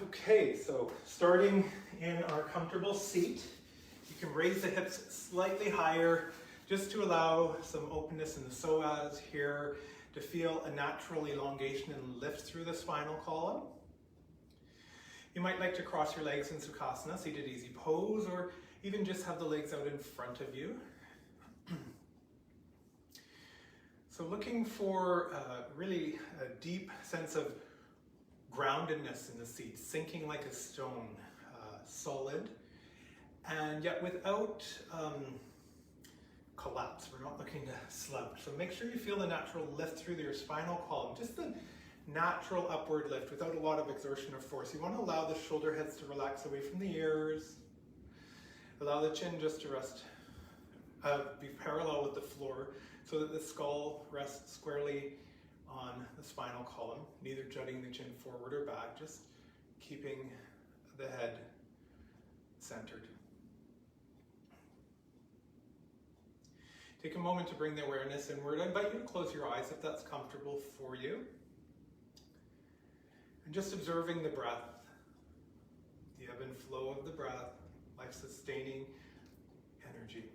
Okay, so starting in our comfortable seat, you can raise the hips slightly higher just to allow some openness in the psoas here to feel a natural elongation and lift through the spinal column. You might like to cross your legs in Sukhasana, seated easy pose, or even just have the legs out in front of you. So looking for really a deep sense of groundedness in the seat, sinking like a stone, solid, and yet without collapse. We're not looking to slouch. So make sure you feel the natural lift through your spinal column, just the natural upward lift without a lot of exertion or force. You want to allow the shoulder heads to relax away from the ears. Allow the chin just to rest, be parallel with the floor so that the skull rests squarely on the spinal column, neither jutting the chin forward or back, just keeping the head centered. Take a moment to bring the awareness inward. I invite you to close your eyes if that's comfortable for you. And just observing the breath, the ebb and flow of the breath, life-sustaining energy.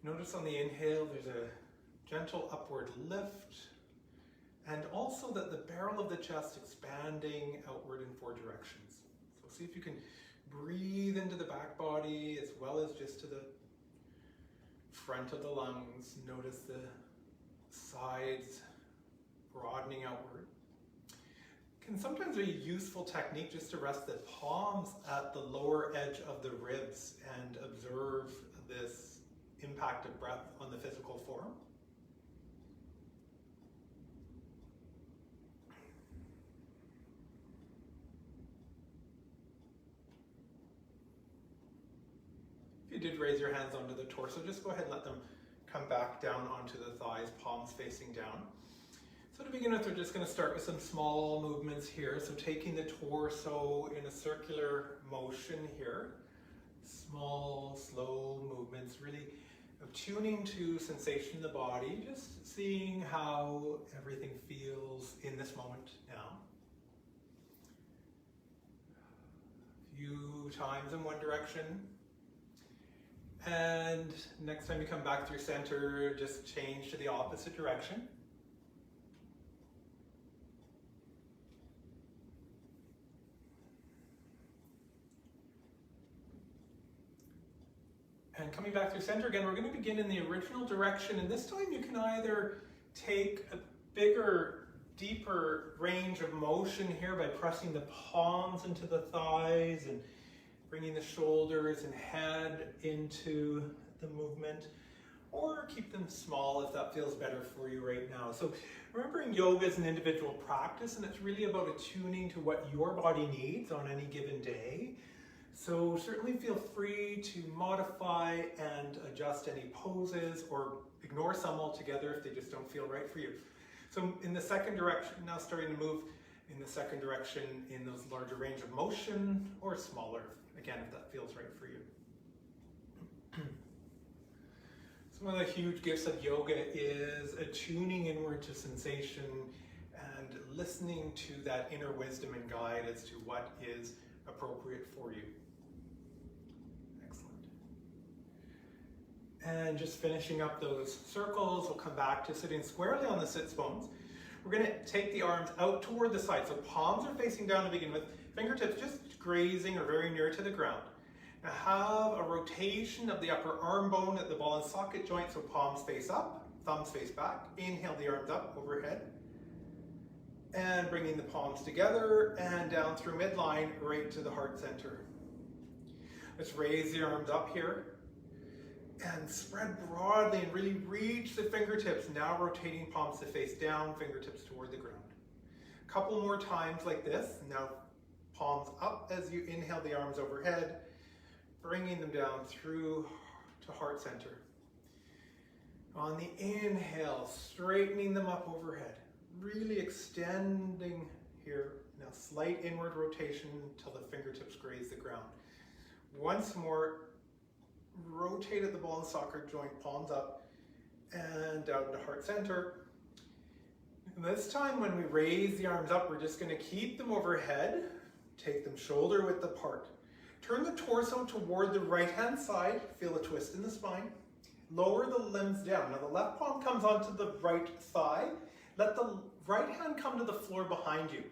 Notice on the inhale, there's a gentle upward lift, and also that the barrel of the chest expanding outward in 4 directions. So see if you can breathe into the back body as well as just to the front of the lungs. Notice the sides broadening outward. Can sometimes be a useful technique just to rest the palms at the lower edge of the ribs and observe this impact of breath on the physical form. If you did raise your hands onto the torso, just go ahead and let them come back down onto the thighs, palms facing down. So to begin with, we're just going to start with some small movements here. So taking the torso in a circular motion here. Small, slow movements, really tuning to sensation in the body, just seeing how everything feels in this moment now. A few times in one direction. And next time you come back through center, just change to the opposite direction. And coming back through center again, we're going to begin in the original direction, and this time you can either take a bigger, deeper range of motion here by pressing the palms into the thighs and bringing the shoulders and head into the movement, or keep them small if that feels better for you right now. So remembering yoga is an individual practice, and it's really about attuning to what your body needs on any given day. So certainly feel free to modify and adjust any poses or ignore some altogether if they just don't feel right for you. So in the second direction, now starting to move in the second direction in those larger range of motion or smaller, again, if that feels right for you. So one of the huge gifts of yoga is attuning inward to sensation and listening to that inner wisdom and guide as to what is appropriate for you. And just finishing up those circles, we'll come back to sitting squarely on the sits bones. We're going to take the arms out toward the side. So palms are facing down to begin with, fingertips just grazing or very near to the ground. Now have a rotation of the upper arm bone at the ball and socket joint, so palms face up, thumbs face back. Inhale the arms up overhead. And bringing the palms together and down through midline right to the heart center. Let's raise the arms up here. And spread broadly and really reach the fingertips, now rotating palms to face down, fingertips toward the ground. A couple more times like this. Now palms up as you inhale the arms overhead, bringing them down through to heart center. On the inhale, straightening them up overhead, really extending here. Now slight inward rotation until the fingertips graze the ground. Once more, rotate at the ball and socket joint, palms up and down to heart center. And this time when we raise the arms up, we're just going to keep them overhead, take them shoulder width apart. Turn the torso toward the right hand side, feel a twist in the spine. Lower the limbs down. Now the left palm comes onto the right thigh. Let the right hand come to the floor behind you.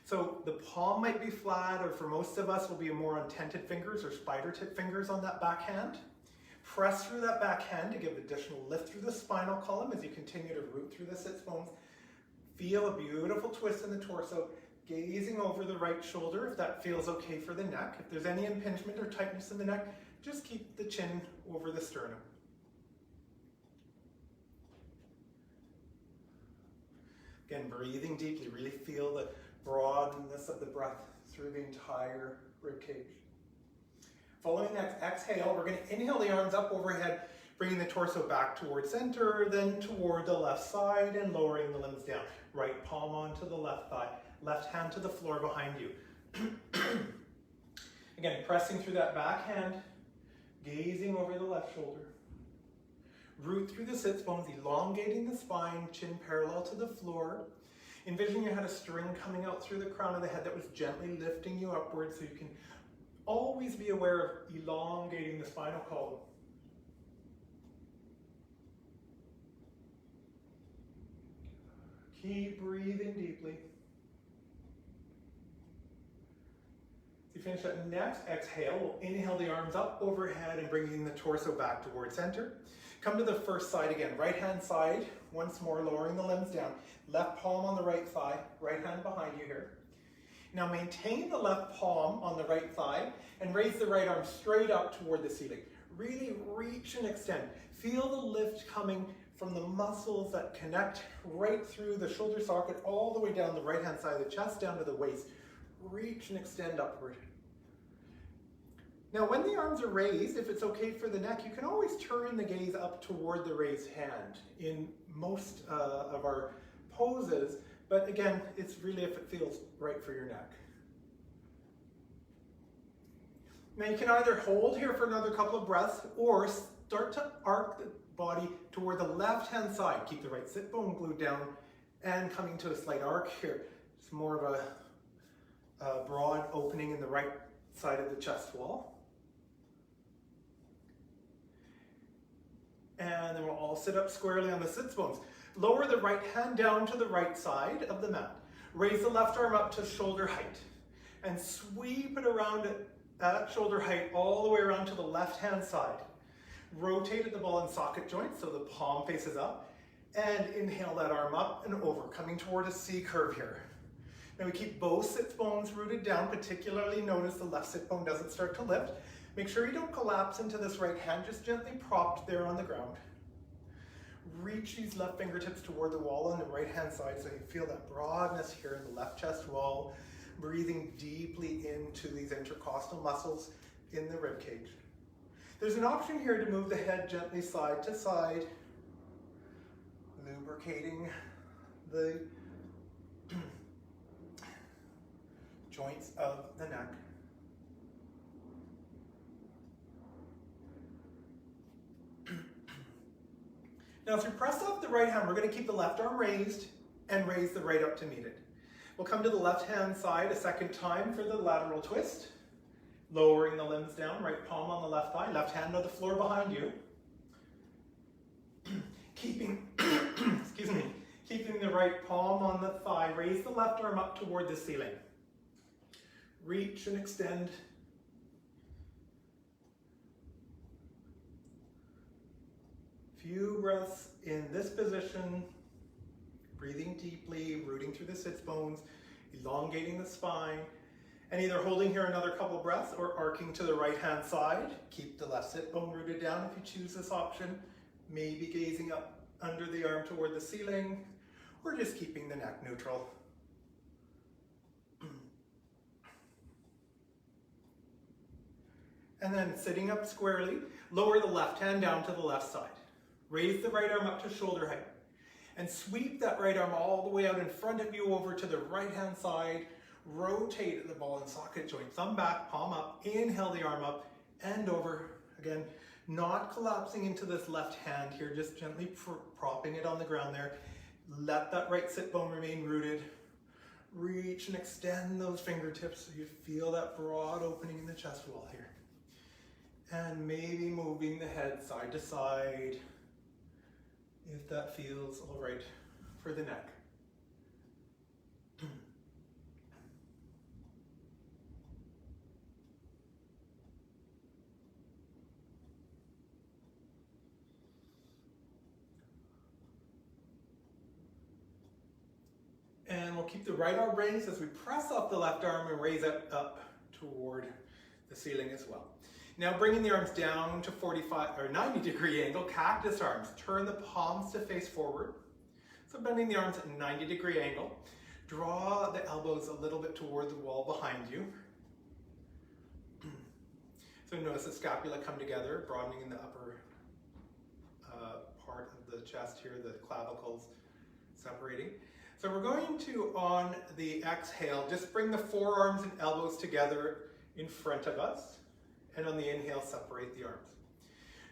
So the palm might be flat, or for most of us will be more on tented fingers or spider tip fingers on that back hand. Press through that back hand to give additional lift through the spinal column as you continue to root through the sits bones. Feel a beautiful twist in the torso, gazing over the right shoulder if that feels okay for the neck. If there's any impingement or tightness in the neck, just keep the chin over the sternum. Again, breathing deeply, really feel the broadness of the breath through the entire rib cage. Following that exhale, we're going to inhale the arms up overhead, bringing the torso back towards center, then toward the left side and lowering the limbs down. Right palm onto the left thigh, left hand to the floor behind you. Again, pressing through that back hand, gazing over the left shoulder. Root through the sits bones, elongating the spine, chin parallel to the floor. Envision you had a string coming out through the crown of the head that was gently lifting you upwards, so you can always be aware of elongating the spinal column. Keep breathing deeply. As you finish that next exhale, we'll inhale the arms up overhead and bringing the torso back towards center. Come to the first side again, right hand side, once more lowering the limbs down. Left palm on the right thigh, right hand behind you here. Now maintain the left palm on the right thigh and raise the right arm straight up toward the ceiling. Really reach and extend. Feel the lift coming from the muscles that connect right through the shoulder socket all the way down the right hand side of the chest, down to the waist. Reach and extend upward. Now when the arms are raised, if it's okay for the neck, you can always turn the gaze up toward the raised hand in most of our poses, but again, it's really if it feels right for your neck. Now you can either hold here for another couple of breaths or start to arc the body toward the left hand side. Keep the right sit bone glued down and coming to a slight arc here. It's more of a broad opening in the right side of the chest wall. And then we'll all sit up squarely on the sits bones. Lower the right hand down to the right side of the mat. Raise the left arm up to shoulder height and sweep it around at shoulder height all the way around to the left hand side. Rotate at the ball and socket joint so the palm faces up, and inhale that arm up and over, coming toward a C curve here. Now we keep both sits bones rooted down, particularly notice the left sit bone doesn't start to lift. Make sure you don't collapse into this right hand, just gently propped there on the ground. Reach these left fingertips toward the wall on the right hand side so you feel that broadness here in the left chest wall, breathing deeply into these intercostal muscles in the rib cage. There's an option here to move the head gently side to side, lubricating the joints of the neck. Now as we press up the right hand, we're going to keep the left arm raised and raise the right up to meet it. We'll come to the left hand side a second time for the lateral twist. Lowering the limbs down, right palm on the left thigh, left hand on the floor behind you. Keeping, excuse me, keeping the right palm on the thigh, raise the left arm up toward the ceiling. Reach and extend. Few breaths in this position, breathing deeply, rooting through the sits bones, elongating the spine. And either holding here another couple breaths or arcing to the right hand side. Keep the left sit bone rooted down if you choose this option. Maybe gazing up under the arm toward the ceiling, or just keeping the neck neutral. And then sitting up squarely, lower the left hand down to the left side. Raise the right arm up to shoulder height. And sweep that right arm all the way out in front of you over to the right hand side. Rotate the ball and socket joint. Thumb back, palm up. Inhale the arm up and over. Again, not collapsing into this left hand here, just gently propping it on the ground there. Let that right sit bone remain rooted. Reach and extend those fingertips so you feel that broad opening in the chest wall here. And maybe moving the head side to side if that feels all right for the neck. And we'll keep the right arm raised as we press up the left arm and raise it up toward the ceiling as well. Now bringing the arms down to 45 or 90-degree angle, cactus arms. Turn the palms to face forward. So bending the arms at a 90-degree angle. Draw the elbows a little bit toward the wall behind you. So notice the scapula come together, broadening in the upper part of the chest here, the clavicles separating. So we're going to, on the exhale, just bring the forearms and elbows together in front of us. And on the inhale, separate the arms.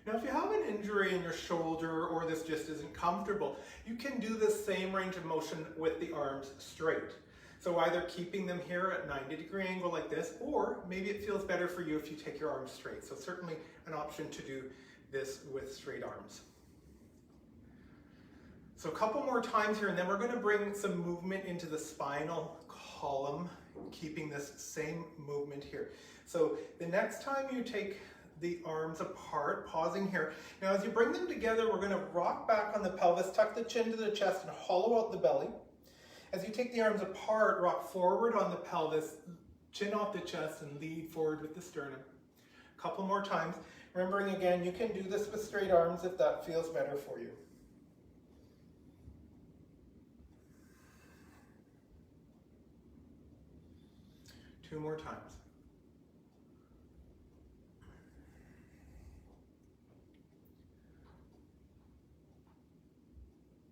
Now, if you have an injury in your shoulder or this just isn't comfortable, you can do the same range of motion with the arms straight. So either keeping them here at 90-degree angle like this, or maybe it feels better for you if you take your arms straight. So certainly an option to do this with straight arms. So a couple more times here, and then we're going to bring some movement into the spinal column, keeping this same movement here. So the next time you take the arms apart, pausing here. Now as you bring them together, we're going to rock back on the pelvis, tuck the chin to the chest, and hollow out the belly. As you take the arms apart, rock forward on the pelvis, chin off the chest, and lead forward with the sternum. A couple more times. Remembering again, you can do this with straight arms if that feels better for you. Two more times.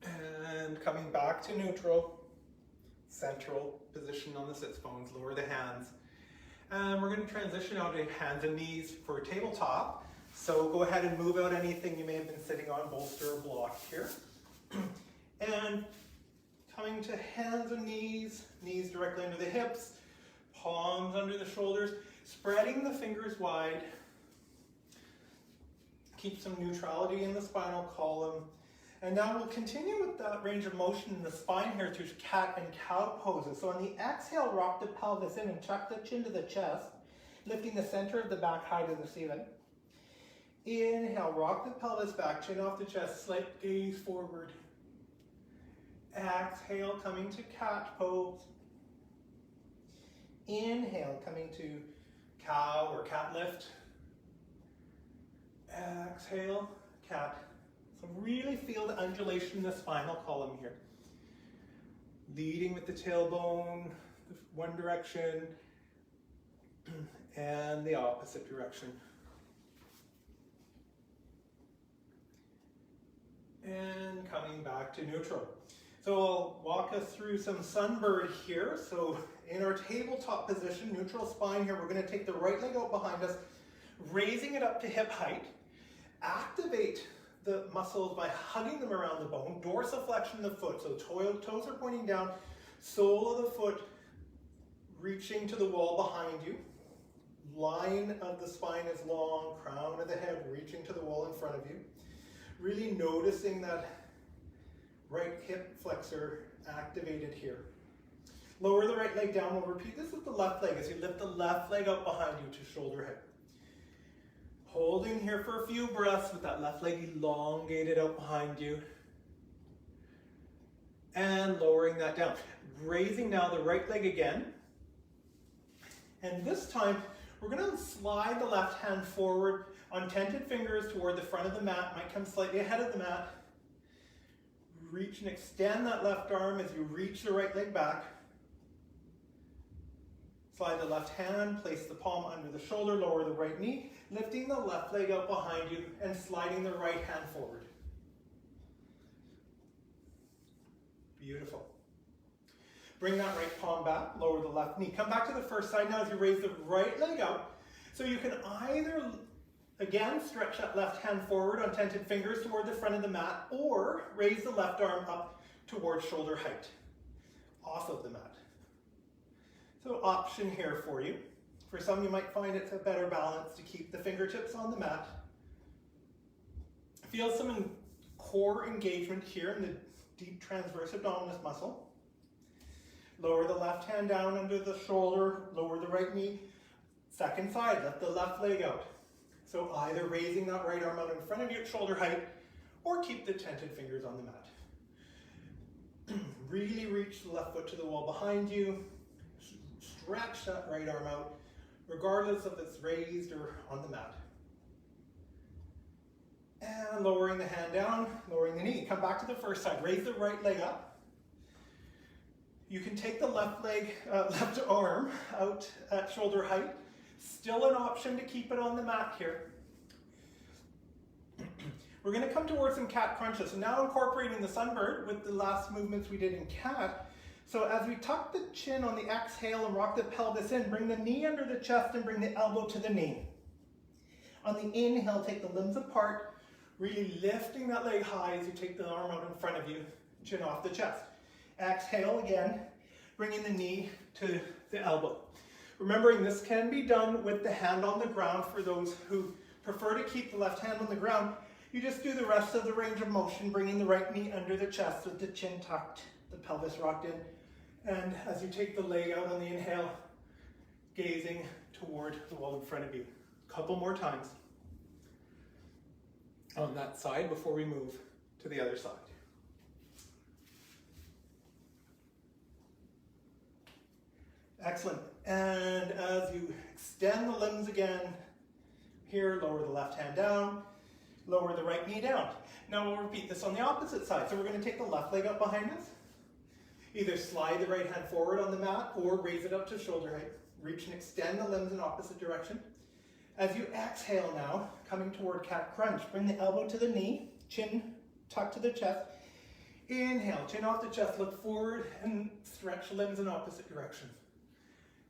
And coming back to neutral, central position on the sits bones, lower the hands. And we're going to transition out to hands and knees for tabletop. So go ahead and move out anything you may have been sitting on, bolster or block here. And coming to hands and knees, knees directly under the hips, palms under the shoulders, spreading the fingers wide. Keep some neutrality in the spinal column. And now we'll continue with that range of motion in the spine here through cat and cow poses. So on the exhale, rock the pelvis in and tuck the chin to the chest, lifting the center of the back high to the ceiling. Inhale, rock the pelvis back, chin off the chest, slight gaze forward. Exhale, coming to cat pose. Inhale, coming to cow or cat lift. Exhale, cat. So really feel the undulation in the spinal column here. Leading with the tailbone, one direction, and the opposite direction. And coming back to neutral. So I'll walk us through some sunbird here. So in our tabletop position, neutral spine here, we're going to take the right leg out behind us, raising it up to hip height. Activate the muscles by hugging them around the bone, dorsiflexion of the foot. So toes are pointing down, sole of the foot reaching to the wall behind you. Line of the spine is long, crown of the head reaching to the wall in front of you. Really noticing that right hip flexor activated here. Lower the right leg down. We'll repeat this with the left leg as you lift the left leg up behind you to shoulder height. Holding here for a few breaths with that left leg elongated out behind you. And lowering that down. Raising now the right leg again. And this time, we're going to slide the left hand forward on tented fingers toward the front of the mat. Might come slightly ahead of the mat. Reach and extend that left arm as you reach the right leg back. Slide the left hand, place the palm under the shoulder, lower the right knee, lifting the left leg out behind you and sliding the right hand forward. Beautiful. Bring that right palm back, lower the left knee. Come back to the first side now as you raise the right leg out. So you can either, again, stretch that left hand forward on tented fingers toward the front of the mat, or raise the left arm up towards shoulder height, off of the mat. So option here for you. For some, you might find it's a better balance to keep the fingertips on the mat. Feel some core engagement here in the deep transverse abdominis muscle. Lower the left hand down under the shoulder, lower the right knee. Second side, lift the left leg out. So either raising that right arm out in front of you at shoulder height, or keep the tented fingers on the mat. Really reach the left foot to the wall behind you. Stretch that right arm out, regardless if it's raised or on the mat. And lowering the hand down, lowering the knee. Come back to the first side. Raise the right leg up. You can take the left arm out at shoulder height. Still an option to keep it on the mat here. We're going to come towards some cat crunches. So now incorporating the sunbird with the last movements we did in cat. So as we tuck the chin on the exhale and rock the pelvis in, bring the knee under the chest and bring the elbow to the knee. On the inhale, take the limbs apart, really lifting that leg high as you take the arm out in front of you, chin off the chest. Exhale again, bringing the knee to the elbow. Remembering this can be done with the hand on the ground for those who prefer to keep the left hand on the ground. You just do the rest of the range of motion, bringing the right knee under the chest with the chin tucked, the pelvis rocked in. And as you take the leg out on the inhale, gazing toward the wall in front of you. A couple more times on that side before we move to the other side. Excellent. And as you extend the limbs again, here, lower the left hand down, lower the right knee down. Now we'll repeat this on the opposite side. So we're going to take the left leg up behind us. Either slide the right hand forward on the mat or raise it up to shoulder height. Reach and extend the limbs in opposite direction. As you exhale now, coming toward cat crunch, bring the elbow to the knee, chin tucked to the chest. Inhale, chin off the chest, look forward and stretch limbs in opposite direction.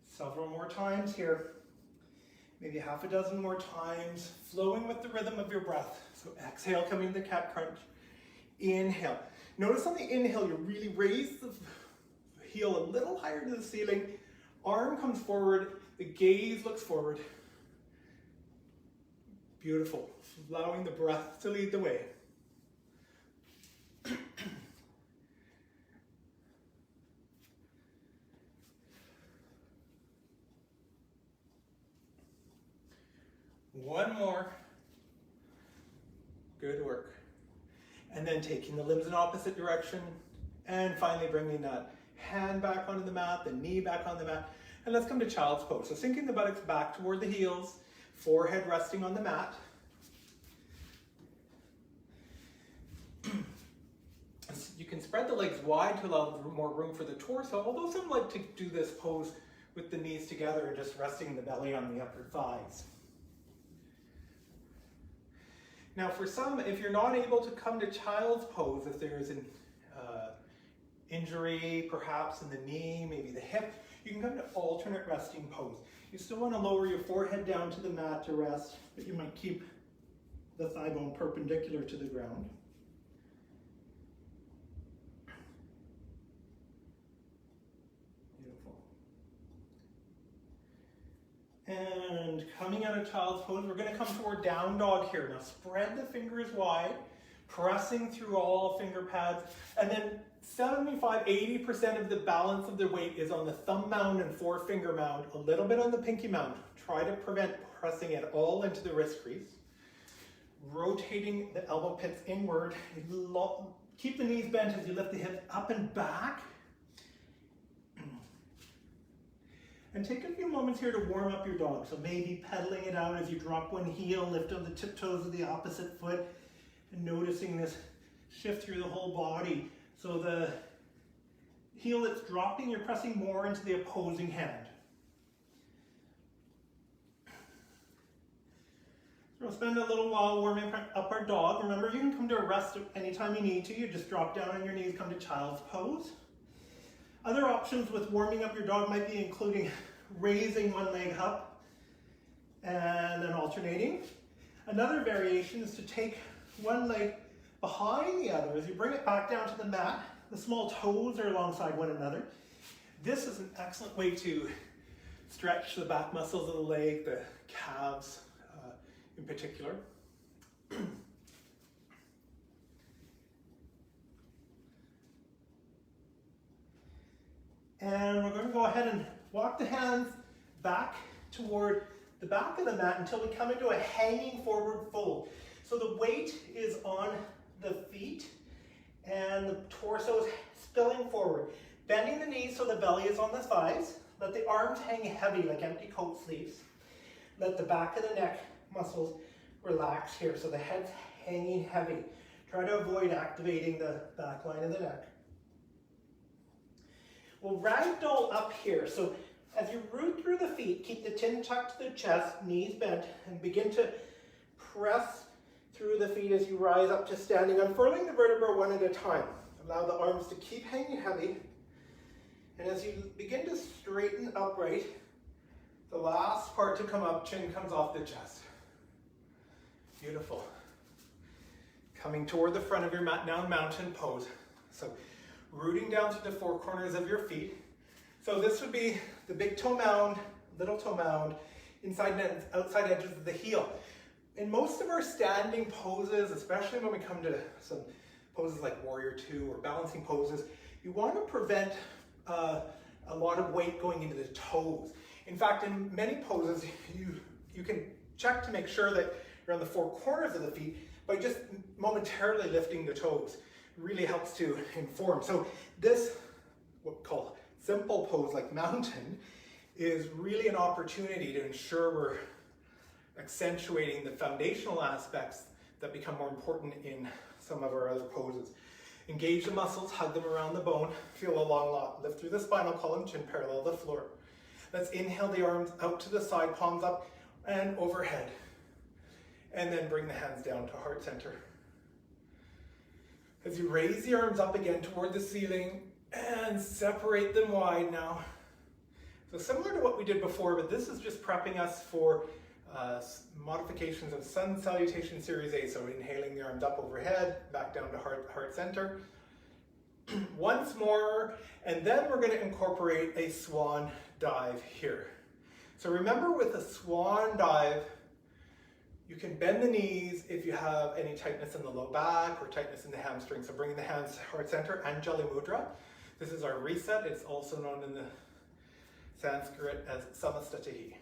Several more times here. Maybe half a dozen more times, flowing with the rhythm of your breath. So exhale, coming to the cat crunch. Inhale. Notice on the inhale, you really raise the heel a little higher to the ceiling. Arm comes forward, the gaze looks forward. Beautiful. Allowing the breath to lead the way. One more. Good work. And then taking the limbs in opposite direction, and finally bringing that hand back onto the mat, the knee back on the mat, and let's come to child's pose. So sinking the buttocks back toward the heels, forehead resting on the mat. You can spread the legs wide to allow more room for the torso, although some like to do this pose with the knees together and just resting the belly on the upper thighs. Now for some, if you're not able to come to child's pose, if there's an injury perhaps in the knee, maybe the hip, you can come to alternate resting pose. You still want to lower your forehead down to the mat to rest, but you might keep the thigh bone perpendicular to the ground. Beautiful. And coming out of child's pose, we're going to come toward down dog here. Now spread the fingers wide, pressing through all finger pads, and then 75–80% of the balance of the weight is on the thumb mound and forefinger mound, a little bit on the pinky mound. Try to prevent pressing it all into the wrist crease. Rotating the elbow pits inward. Keep the knees bent as you lift the hips up and back. And take a few moments here to warm up your dog. So maybe pedaling it out as you drop one heel, lift on the tiptoes of the opposite foot, and noticing this shift through the whole body. So the heel that's dropping, you're pressing more into the opposing hand. We'll spend a little while warming up our dog. Remember, you can come to a rest anytime you need to. You just drop down on your knees, come to child's pose. Other options with warming up your dog might be including raising one leg up and then alternating. Another variation is to take one leg behind the other. As you bring it back down to the mat, the small toes are alongside one another. This is an excellent way to stretch the back muscles of the leg, the calves in particular. And we're going to go ahead and walk the hands back toward the back of the mat until we come into a hanging forward fold. So the weight is on the feet and the torso is spilling forward. Bending the knees so the belly is on the thighs. Let the arms hang heavy like empty coat sleeves. Let the back of the neck muscles relax here so the head's hanging heavy. Try to avoid activating the back line of the neck. We'll ragdoll up here. So as you root through the feet, keep the chin tucked to the chest, knees bent, and begin to press through the feet as you rise up to standing, unfurling the vertebra one at a time. Allow the arms to keep hanging heavy. And as you begin to straighten upright, the last part to come up, chin comes off the chest. Beautiful. Coming toward the front of your mat, now mountain pose. So rooting down to the four corners of your feet. So this would be the big toe mound, little toe mound, inside and outside edges of the heel. In most of our standing poses, especially when we come to some poses like Warrior 2 or balancing poses, you want to prevent a lot of weight going into the toes. In fact, in many poses, you can check to make sure that you're on the four corners of the feet by just momentarily lifting the toes. It really helps to inform. So this, what we call simple pose like mountain, is really an opportunity to ensure we're accentuating the foundational aspects that become more important in some of our other poses. Engage the muscles, hug them around the bone, feel a long lock. Lift through the spinal column, chin parallel the floor. Let's inhale the arms out to the side, palms up and overhead. And then bring the hands down to heart center. As you raise the arms up again toward the ceiling and separate them wide now. So similar to what we did before, but this is just prepping us for modifications of Sun Salutation Series A. So inhaling the arms up overhead, back down to heart center. Once more, and then we're going to incorporate a Swan Dive here. So remember, with a Swan Dive, you can bend the knees if you have any tightness in the low back or tightness in the hamstring. So bringing the hands to heart center, Anjali Mudra. This is our reset. It's also known in the Sanskrit as Samastatihi.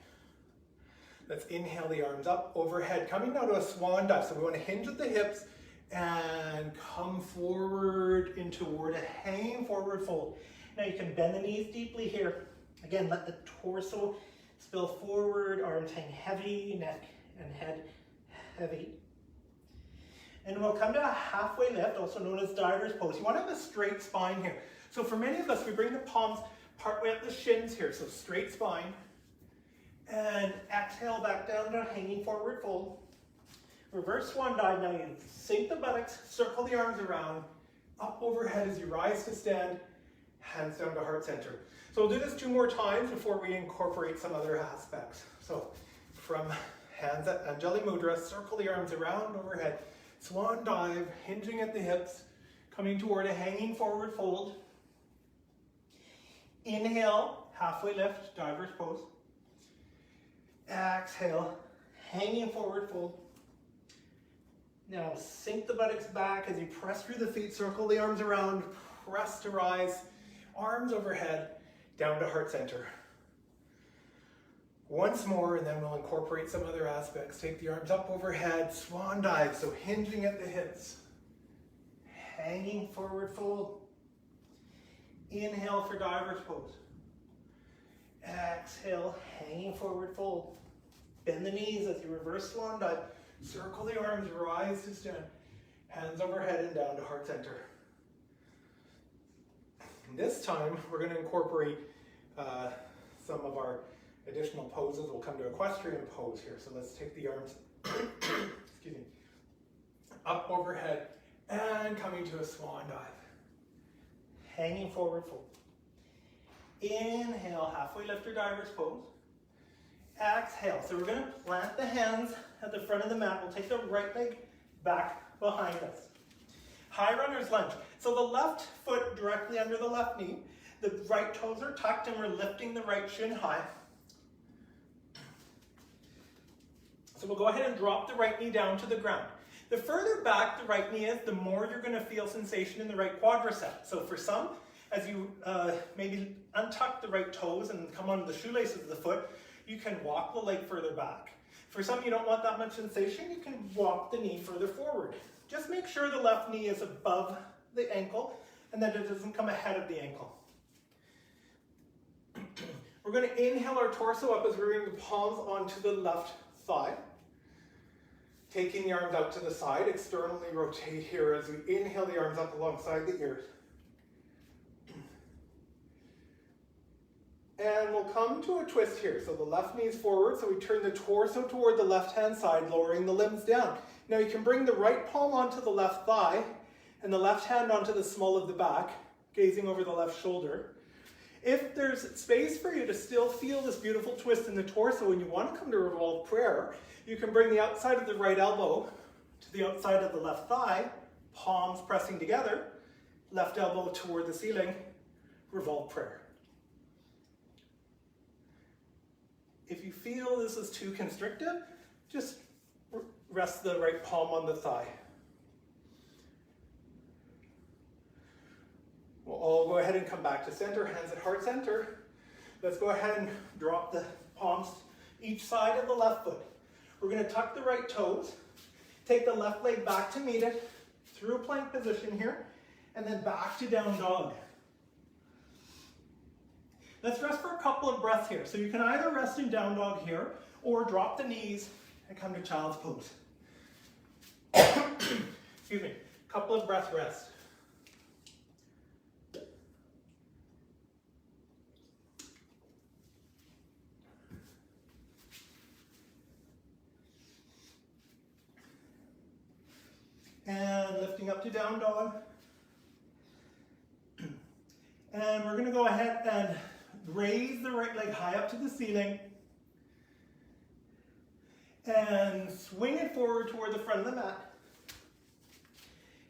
Let's inhale the arms up overhead, coming now to a Swan Dive. So we want to hinge at the hips and come forward in toward a hanging forward fold. Now you can bend the knees deeply here. Again, let the torso spill forward, arms hang heavy, neck and head heavy. And we'll come to a halfway lift, also known as diver's pose. You want to have a straight spine here. So for many of us, we bring the palms partway up the shins here, so straight spine. And exhale back down to hanging forward fold. Reverse Swan Dive. Now you sink the buttocks, circle the arms around, up overhead as you rise to stand, hands down to heart center. So we'll do this 2 more times before we incorporate some other aspects. So from hands at Anjali Mudra, circle the arms around overhead, Swan Dive, hinging at the hips, coming toward a hanging forward fold. Inhale, halfway lift, diver's pose. Exhale, hanging forward fold. Now sink the buttocks back as you press through the feet, circle the arms around, press to rise, arms overhead, down to heart center. Once more, and then we'll incorporate some other aspects. Take the arms up overhead, Swan Dive, so hinging at the hips. Hanging forward fold. Inhale for diver's pose. Exhale, hanging forward fold. Bend the knees as you reverse Swan Dive. Circle the arms, rise to stand. Hands overhead and down to heart center. And this time, we're going to incorporate some of our additional poses. We'll come to Equestrian Pose here. So let's take the arms excuse me, up overhead and coming to a swan dive. Hanging forward fold. Inhale, halfway lift or diver's pose. Exhale. So we're going to plant the hands at the front of the mat. We'll take the right leg back behind us. High runner's lunge. So the left foot directly under the left knee. The right toes are tucked and we're lifting the right shin high. So we'll go ahead and drop the right knee down to the ground. The further back the right knee is, the more you're going to feel sensation in the right quadricep. So for some, as you maybe untuck the right toes and come onto the shoelaces of the foot, you can walk the leg further back. For some, you don't want that much sensation, you can walk the knee further forward. Just make sure the left knee is above the ankle and that it doesn't come ahead of the ankle. We're going to inhale our torso up as we bring the palms onto the left thigh. Taking the arms out to the side, externally rotate here as we inhale the arms up alongside the ears. And we'll come to a twist here. So the left knee is forward, so we turn the torso toward the left-hand side, lowering the limbs down. Now you can bring the right palm onto the left thigh and the left hand onto the small of the back, gazing over the left shoulder. If there's space for you to still feel this beautiful twist in the torso and you want to come to revolved prayer, you can bring the outside of the right elbow to the outside of the left thigh, palms pressing together, left elbow toward the ceiling, revolved prayer. If you feel this is too constrictive, just rest the right palm on the thigh. We'll all go ahead and come back to center, hands at heart center. Let's go ahead and drop the palms each side of the left foot. We're going to tuck the right toes, take the left leg back to meet it, through plank position here, and then back to down dog. Let's rest for a couple of breaths here. So you can either rest in down dog here, or drop the knees and come to child's pose. Excuse me, couple of breath rest. And lifting up to down dog. And we're going to go ahead and raise the right leg high up to the ceiling. And swing it forward toward the front of the mat.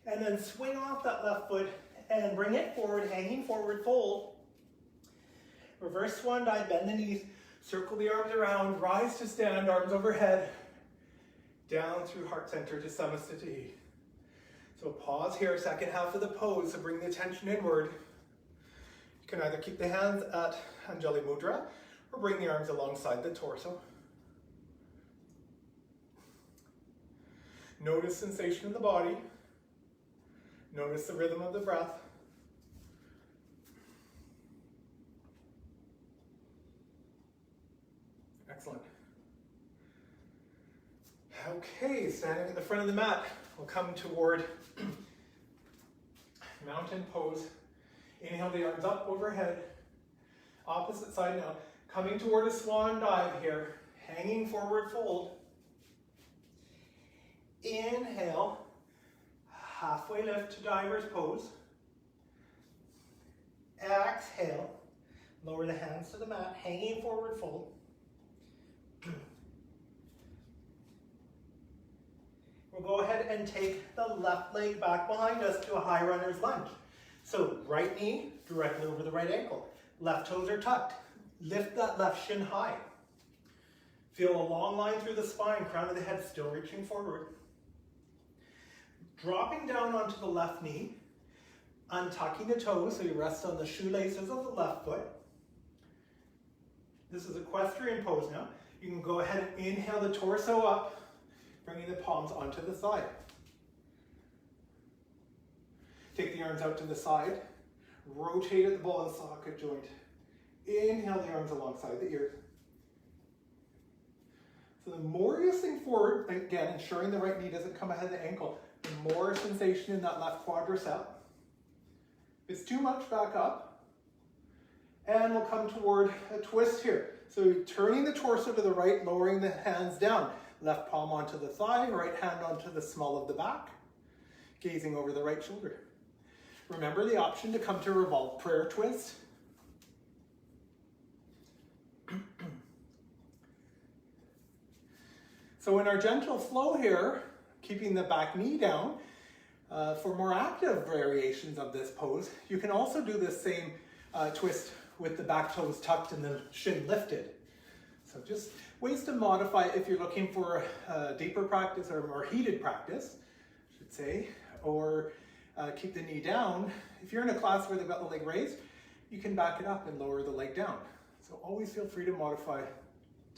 And then swing off that left foot and bring it forward, hanging forward, fold. Reverse swan dive, bend the knees, circle the arms around, rise to stand, arms overhead, down through heart center to Samasthiti. So pause here, second half of the pose, so bring the attention inward. You can either keep the hands at Anjali Mudra or bring the arms alongside the torso. Notice sensation in the body. Notice the rhythm of the breath. Excellent. Okay, standing at the front of the mat, we'll come toward mountain pose. Inhale the arms up overhead. Opposite side now. Coming toward a swan dive here. Hanging forward fold. Inhale. Halfway lift to diver's pose. Exhale. Lower the hands to the mat. Hanging forward fold. We'll go ahead and take the left leg back behind us to a high runner's lunge. So right knee directly over the right ankle. Left toes are tucked. Lift that left shin high. Feel a long line through the spine, crown of the head still reaching forward. Dropping down onto the left knee, untucking the toes so you rest on the shoelaces of the left foot. This is equestrian pose now. You can go ahead and inhale the torso up, bringing the palms onto the side. Take the arms out to the side, rotate at the ball and socket joint. Inhale the arms alongside the ears. So the more you sink forward, again, ensuring the right knee doesn't come ahead of the ankle, the more sensation in that left quadricep. If it's too much, back up. And we'll come toward a twist here. So turning the torso to the right, lowering the hands down. Left palm onto the thigh, right hand onto the small of the back, gazing over the right shoulder. Remember the option to come to revolved prayer twist. So in our gentle flow here, keeping the back knee down, for more active variations of this pose, you can also do this same twist with the back toes tucked and the shin lifted. So just ways to modify if you're looking for a deeper practice or more heated practice, I should say, or keep the knee down. If you're in a class where they've got the leg raised, you can back it up and lower the leg down. So always feel free to modify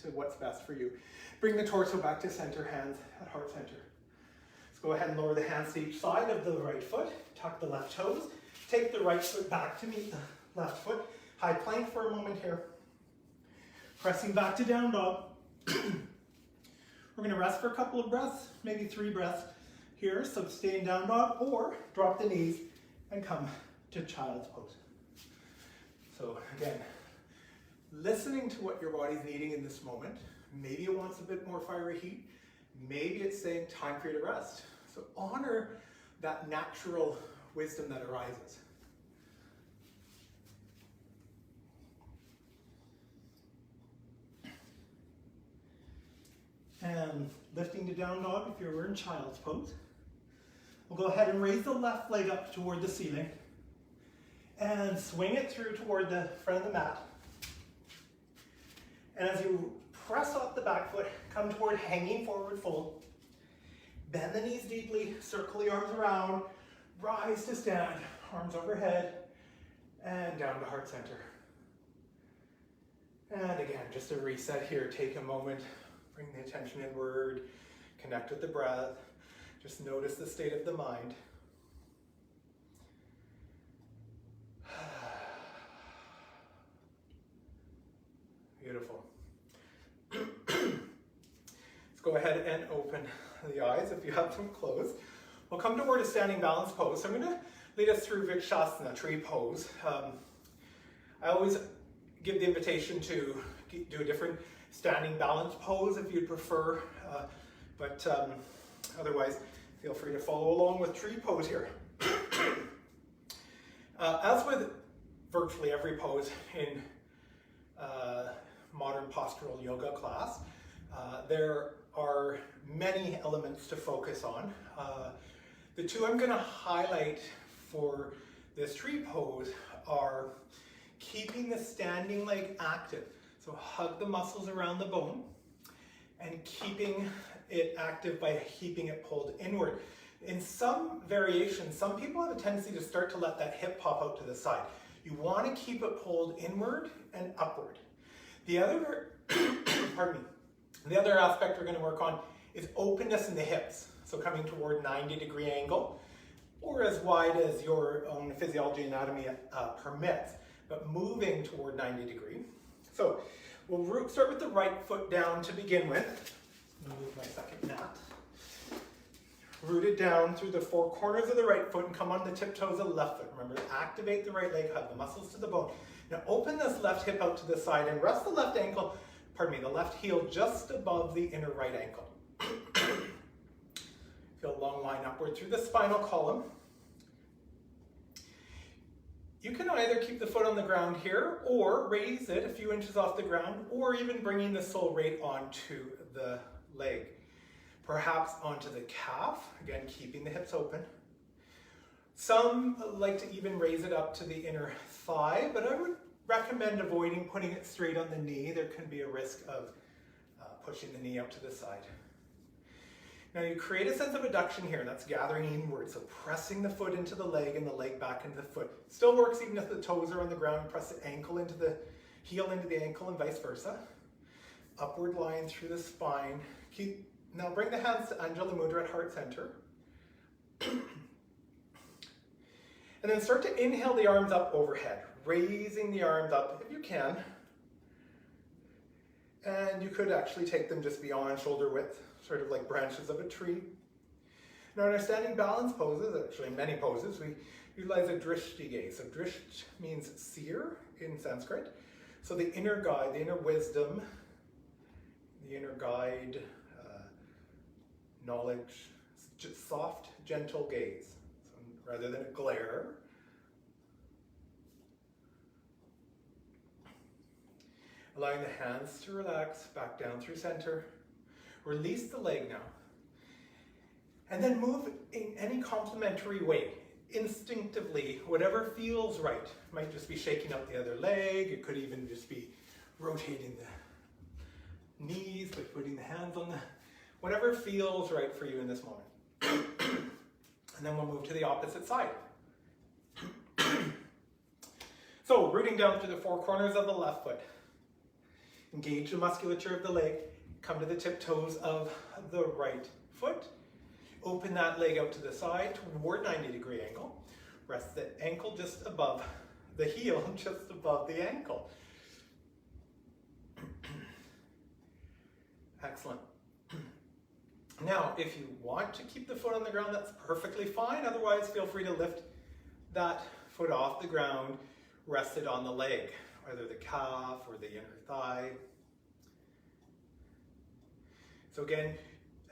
to what's best for you. Bring the torso back to center, hands at heart center. Let's go ahead and lower the hands to each side of the right foot. Tuck the left toes. Take the right foot back to meet the left foot. High plank for a moment here. Pressing back to down dog. We're going to rest for a couple of breaths, maybe 3 breaths here. So stay in down dog or drop the knees and come to child's pose. So again, listening to what your body's needing in this moment. Maybe it wants a bit more fiery heat. Maybe it's saying time for you to rest. So honor that natural wisdom that arises. And lifting to down dog if you're in child's pose. We'll go ahead and raise the left leg up toward the ceiling and swing it through toward the front of the mat. And as you press off the back foot, come toward hanging forward fold. Bend the knees deeply, circle the arms around, rise to stand, arms overhead, and down to heart center. And again, just a reset here. Take a moment, bring the attention inward, connect with the breath. Just notice the state of the mind. Beautiful. Let's go ahead and open the eyes if you have them closed. We'll come toward a standing balance pose. So I'm going to lead us through Vrikshasana, tree pose. I always give the invitation to do a different standing balance pose if you'd prefer, but otherwise feel free to follow along with tree pose here. As with virtually every pose in modern postural yoga class, there are many elements to focus on. The two I'm going to highlight for this tree pose are keeping the standing leg active. So hug the muscles around the bone and keeping it active by keeping it pulled inward. In some variations, some people have a tendency to start to let that hip pop out to the side. You want to keep it pulled inward and upward. The other, pardon me, the other aspect we're going to work on is openness in the hips. So coming toward 90-degree angle, or as wide as your own physiology anatomy permits, but moving toward 90 degree. So we'll start with the right foot down to begin with. Move my second mat. Root it down through the 4 corners of the right foot and come on the tiptoes of the left foot. Remember to activate the right leg, hug the muscles to the bone. Now open this left hip out to the side and rest the left ankle, the left heel just above the inner right ankle. Feel a long line upward through the spinal column. You can either keep the foot on the ground here or raise it a few inches off the ground, or even bringing the sole right onto the leg. Perhaps onto the calf, again keeping the hips open. Some like to even raise it up to the inner thigh, but I would recommend avoiding putting it straight on the knee. There can be a risk of pushing the knee up to the side. Now you create a sense of adduction here, that's gathering inward, so pressing the foot into the leg and the leg back into the foot. Still works even if the toes are on the ground, press the ankle into the heel into the ankle and vice versa. Upward line through the spine. Now bring the hands to Anjali Mudra at heart center. And then start to inhale the arms up overhead, raising the arms up if you can. And you could actually take them just beyond shoulder width, sort of like branches of a tree. Now in our standing balance poses, actually many poses, we utilize a drishti gaze. So drish means seer in Sanskrit. So the inner guide, the inner wisdom, the inner guide, knowledge, just soft, gentle gaze. So rather than a glare. Allowing the hands to relax, back down through center. Release the leg now. And then move in any complementary way. Instinctively, whatever feels right. It might just be shaking out the other leg. It could even just be rotating the knees, but putting the hands on the, whatever feels right for you in this moment. And then we'll move to the opposite side. So, rooting down through the four corners of the left foot. Engage the musculature of the leg. Come to the tiptoes of the right foot. Open that leg out to the side toward 90-degree angle. Rest the ankle just above the heel, just above the ankle. Excellent. Now, if you want to keep the foot on the ground, that's perfectly fine. Otherwise, feel free to lift that foot off the ground, rest it on the leg, either the calf or the inner thigh. So again,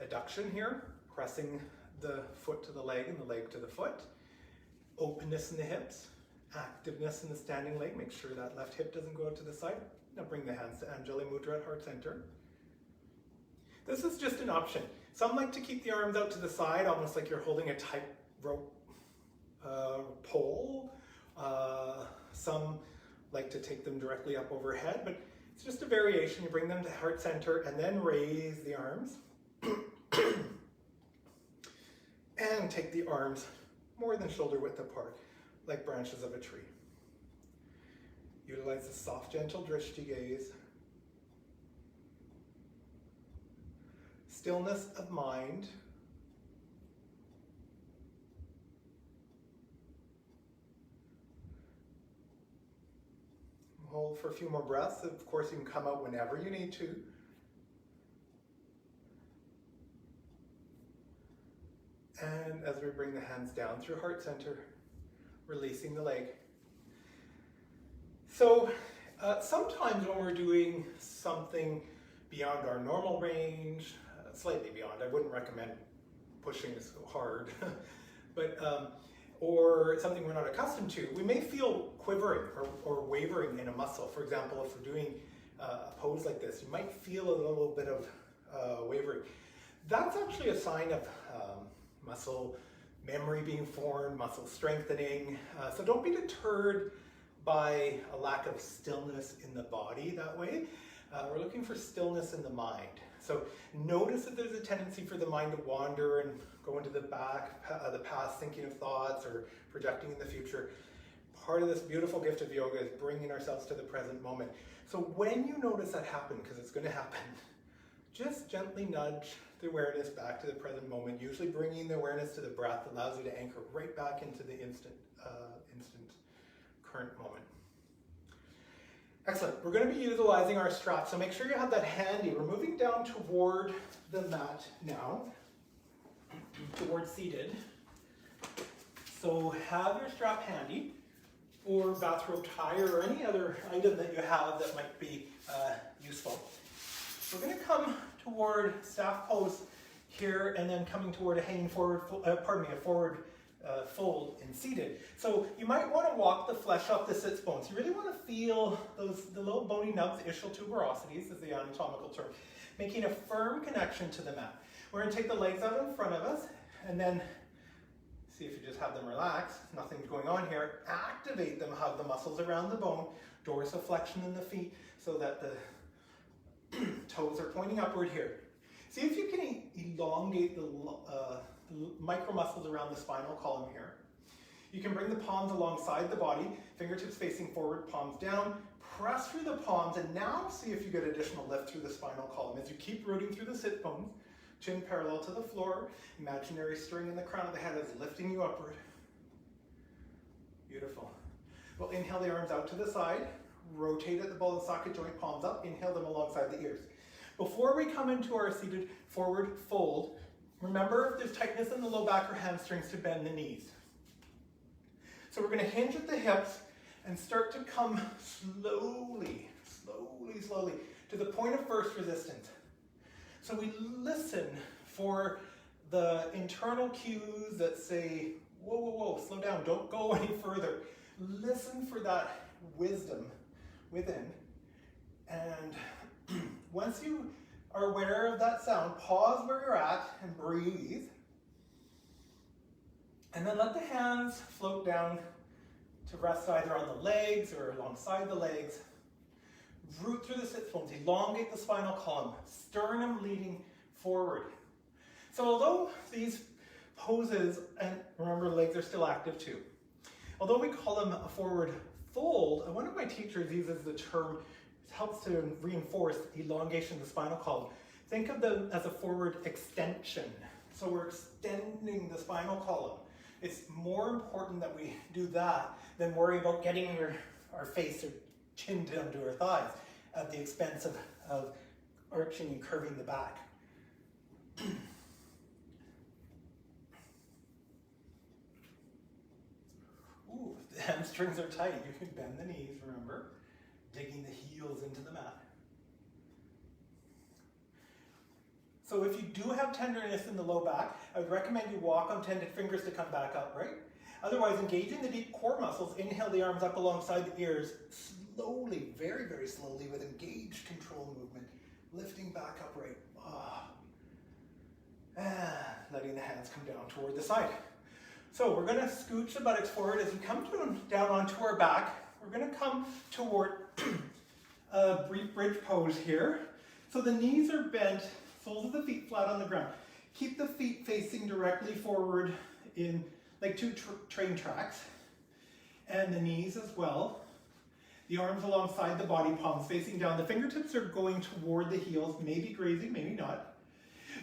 adduction here, pressing the foot to the leg and the leg to the foot. Openness in the hips, activeness in the standing leg. Make sure that left hip doesn't go out to the side. Now bring the hands to Anjali Mudra at heart center. This is just an option. Some like to keep the arms out to the side, almost like you're holding a tight rope pole. Some like to take them directly up overhead, but it's just a variation. You bring them to heart center and then raise the arms. And take the arms more than shoulder width apart, like branches of a tree. Utilize the soft, gentle drishti gaze. Stillness of mind. Hold for a few more breaths. Of course, you can come out whenever you need to. And as we bring the hands down through heart center, releasing the leg. So sometimes when we're doing something beyond our normal range, slightly beyond, I wouldn't recommend pushing so hard, but or something we're not accustomed to, we may feel quivering or wavering in a muscle. For example, if we're doing a pose like this, you might feel a little bit of wavering. That's actually a sign of muscle memory being formed, muscle strengthening. So don't be deterred by a lack of stillness in the body that way. We're looking for stillness in the mind. So notice that there's a tendency for the mind to wander and go into the past, thinking of thoughts or projecting in the future. Part of this beautiful gift of yoga is bringing ourselves to the present moment. So when you notice that happen, because it's going to happen, just gently nudge the awareness back to the present moment. Usually bringing the awareness to the breath allows you to anchor right back into the instant current moment. Excellent. We're going to be utilizing our strap, so make sure you have that handy. We're moving down toward the mat now, toward seated. So have your strap handy, or bathrobe tie, or any other item that you have that might be useful. We're going to come toward staff pose here, and then coming toward a hanging forward, a forward fold in seated. So you might want to walk the flesh up the sits bones. You really want to feel the little bony nubs, ischial tuberosities is the anatomical term, making a firm connection to the mat. We're going to take the legs out in front of us, and then see if you just have them relaxed. Nothing's going on here. Activate them, hug the muscles around the bone, dorsiflexion in the feet, so that the toes are pointing upward here. See if you can elongate the micro muscles around the spinal column here. You can bring the palms alongside the body, fingertips facing forward, palms down. Press through the palms, and now see if you get additional lift through the spinal column. As you keep rooting through the sit bones, chin parallel to the floor, imaginary string in the crown of the head is lifting you upward. Beautiful. We'll inhale the arms out to the side. Rotate at the ball and socket joint, palms up, inhale them alongside the ears. Before we come into our seated forward fold, remember if there's tightness in the low back or hamstrings to bend the knees. So we're going to hinge at the hips and start to come slowly to the point of first resistance. So we listen for the internal cues that say, whoa, whoa, whoa, slow down, don't go any further. Listen for that wisdom within. And once you are aware of that sound, pause where you're at and breathe. And then let the hands float down to rest either on the legs or alongside the legs. Root through the sits bones, elongate the spinal column, sternum leading forward. So although these poses, and remember legs are still active too, although we call them a forward fold, one of my teachers uses the term, it helps to reinforce elongation of the spinal column. Think of them as a forward extension. So we're extending the spinal column. It's more important that we do that than worry about getting our face or chin down to our thighs at the expense of arching and curving the back. Ooh, the hamstrings are tight. You can bend the knees, remember, digging the heels into the mat. So if you do have tenderness in the low back, I would recommend you walk on tended fingers to come back upright. Otherwise, engaging the deep core muscles, inhale the arms up alongside the ears, slowly, very, very slowly, with engaged control movement, lifting back upright. And letting the hands come down toward the side. So we're going to scooch the buttocks forward. As we come down onto our back, we're going to come toward a brief bridge pose here. So the knees are bent, soles of the feet flat on the ground. Keep the feet facing directly forward in like two train tracks, and the knees as well. The arms alongside the body, palms facing down. The fingertips are going toward the heels, maybe grazing, maybe not.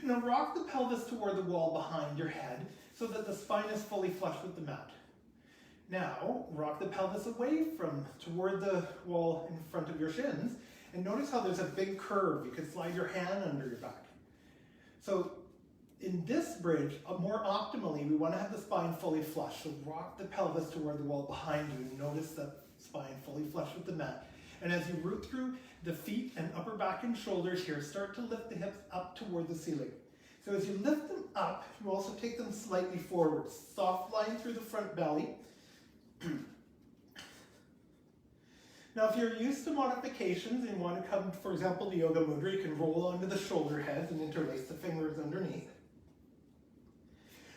Now rock the pelvis toward the wall behind your head so that the spine is fully flush with the mat. Now rock the pelvis away toward the wall in front of your shins, and notice how there's a big curve. You can slide your hand under your back. So in this bridge, more optimally, we want to have the spine fully flush. So rock the pelvis toward the wall behind you and notice that spine fully flush with the mat. And as you root through the feet and upper back and shoulders here, start to lift the hips up toward the ceiling. So as you lift them up, you also take them slightly forward. Soft line through the front belly. Now, if you're used to modifications and want to come, for example, the yoga mudra, you can roll onto the shoulder heads and interlace the fingers underneath.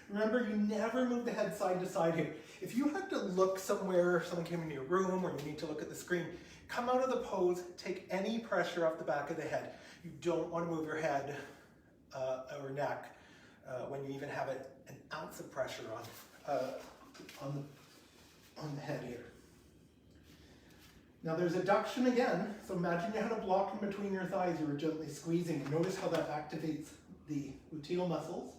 Remember, you never move the head side to side here. If you had to look somewhere, someone came into your room, or you need to look at the screen, come out of the pose, take any pressure off the back of the head. You don't want to move your head or neck when you even have an ounce of pressure on the head here. Now there's adduction again, so imagine you had a block in between your thighs you were gently squeezing. Notice how that activates the gluteal muscles.